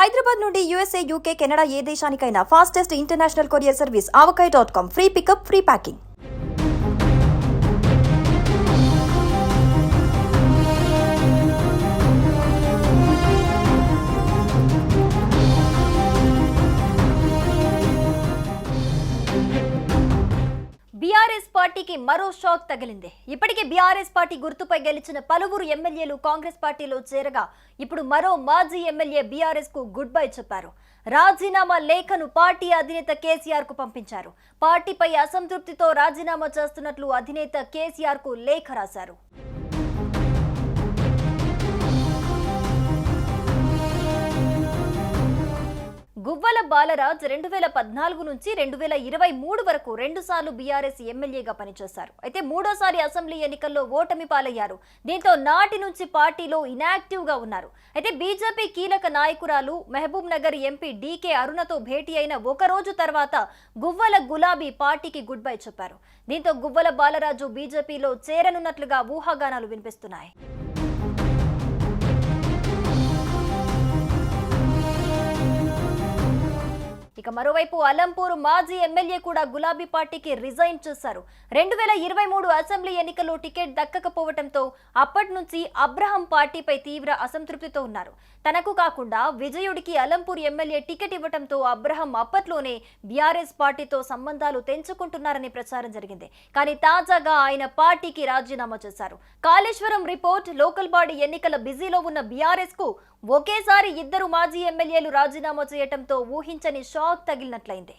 హైదరాబాద్ నుండి USA, UK, Canada ఏ దేశానికైనా fastest international courier service avocai.com. Free pickup, free packing. BRS పార్టీకి మరో షాక్ తగిలింది. ఇప్పటికే బీఆర్ఎస్ పార్టీ గుర్తుపై గెలిచిన పలువురు ఎమ్మెల్యేలు కాంగ్రెస్ పార్టీలో చేరగా ఇప్పుడు మరో మాజీ ఎమ్మెల్యే బీఆర్ఎస్ కు గుడ్ బై చెప్పారు. రాజీనామా లేఖను పార్టీ అధినేత కేసీఆర్ కు పంపించారు. పార్టీపై అసంతృప్తితో రాజీనామా చేస్తున్నట్లు అధినేత కేసీఆర్ కు లేఖ రాశారు. గువ్వల బాలరాజ్ 2014 నుంచి 2023 వరకు 2 సార్లు బీఆర్ఎస్ ఎమ్మెల్యేగా పనిచేశారు. అయితే మూడోసారి అసెంబ్లీ ఎన్నికల్లో ఓటమి పాలయ్యారు. దీంతో నాటి నుంచి పార్టీలో ఇనాక్టివ్ గా ఉన్నారు. అయితే బీజేపీ కీలక నాయకురాలు మహబూబ్ నగర్ ఎంపీ డీకే అరుణతో భేటీ అయిన ఒక రోజు తర్వాత గువ్వల గులాబీ పార్టీకి గుడ్ బై చెప్పారు. దీంతో గువ్వల బాలరాజు బీజేపీలో చేరనున్నట్లుగా ఊహాగానాలు వినిపిస్తున్నాయి. ఇక మరోవైపు అలంపూర్ మాజీ ఎమ్మెల్యే కూడా గులాబీ పార్టీకి రిజైన్ చేశారు. 2023 అసెంబ్లీ ఎన్నికల్లో టికెట్ దక్కకపోవడంతో అప్పటి నుంచి అబ్రహం పార్టీపై తీవ్ర అసంతృప్తితో ఉన్నారు. తనకు కాకుండా విజయుడికి అలంపూర్ ఎమ్మెల్యే టికెట్ ఇవ్వడంతో అబ్రహం అప్పట్లోనే బీఆర్ఎస్ పార్టీతో సంబంధాలు తెంచుకుంటున్నారని ప్రచారం జరిగింది. కానీ తాజాగా ఆయన పార్టీకి రాజీనామా చేశారు. కాళేశ్వరం రిపోర్ట్, లోకల్ బాడీ ఎన్నికల బిజీలో ఉన్న బీఆర్ఎస్ కు ఒకేసారి ఇద్దరు మాజీ ఎమ్మెల్యేలు రాజీనామా చేయడంతో ఊహించని షాక్ తగిలినట్లయింది.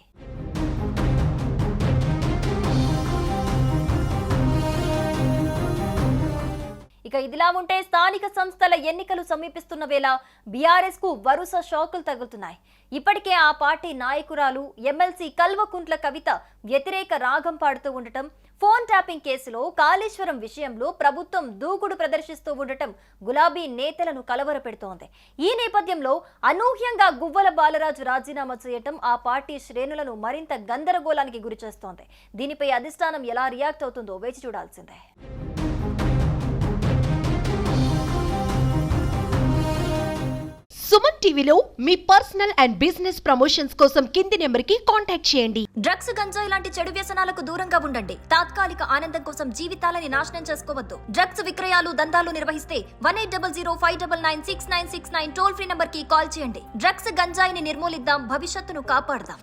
ఇక ఇదిలా ఉంటే స్థానిక సంస్థల ఎన్నికలు సమీపిస్తున్న వేళ బీఆర్ఎస్ కు వరుస షాకులు తగులుతున్నాయి. ఇప్పటికే ఆ పార్టీ నాయకురాలు ఎమ్మెల్సీ కల్వకుంట్ల కవిత వ్యతిరేక రాగం పాడుతూ ఉండటం, ఫోన్ ట్యాపింగ్ కేసులో కాళేశ్వరం విషయంలో ప్రభుత్వం దూకుడు ప్రదర్శిస్తూ ఉండటం గులాబీ నేతలను కలవరపెడుతోంది. ఈ నేపథ్యంలో అనూహ్యంగా గువ్వల బాలరాజు రాజీనామా చేయటం ఆ పార్టీ శ్రేణులను మరింత గందరగోళానికి గురిచేస్తోంది. దీనిపై అధిష్టానం ఎలా రియాక్ట్ అవుతుందో వేచి చూడాల్సిందే. సుమన్ టీవీలో మీ పర్సనల్ అండ్ బిజినెస్ ప్రమోషన్స్ కోసం కింది నెంబర్కి కాంటాక్ట్ చేయండి. డ్రగ్స్, గంజాయి లాంటి చెడు వ్యసనాలకు దూరంగా ఉండండి. తాత్కాలిక ఆనందం కోసం జీవితాలని నాశనం చేసుకోవద్దు. డ్రగ్స్ విక్రయాలు, దందాలు నిర్వహిస్తే 1800599696 టోల్ ఫ్రీ నంబర్ కి కాల్ చేయండి. డ్రగ్స్, గంజాయిని నిర్మూలిద్దాం, భవిష్యత్తును కాపాడదాం.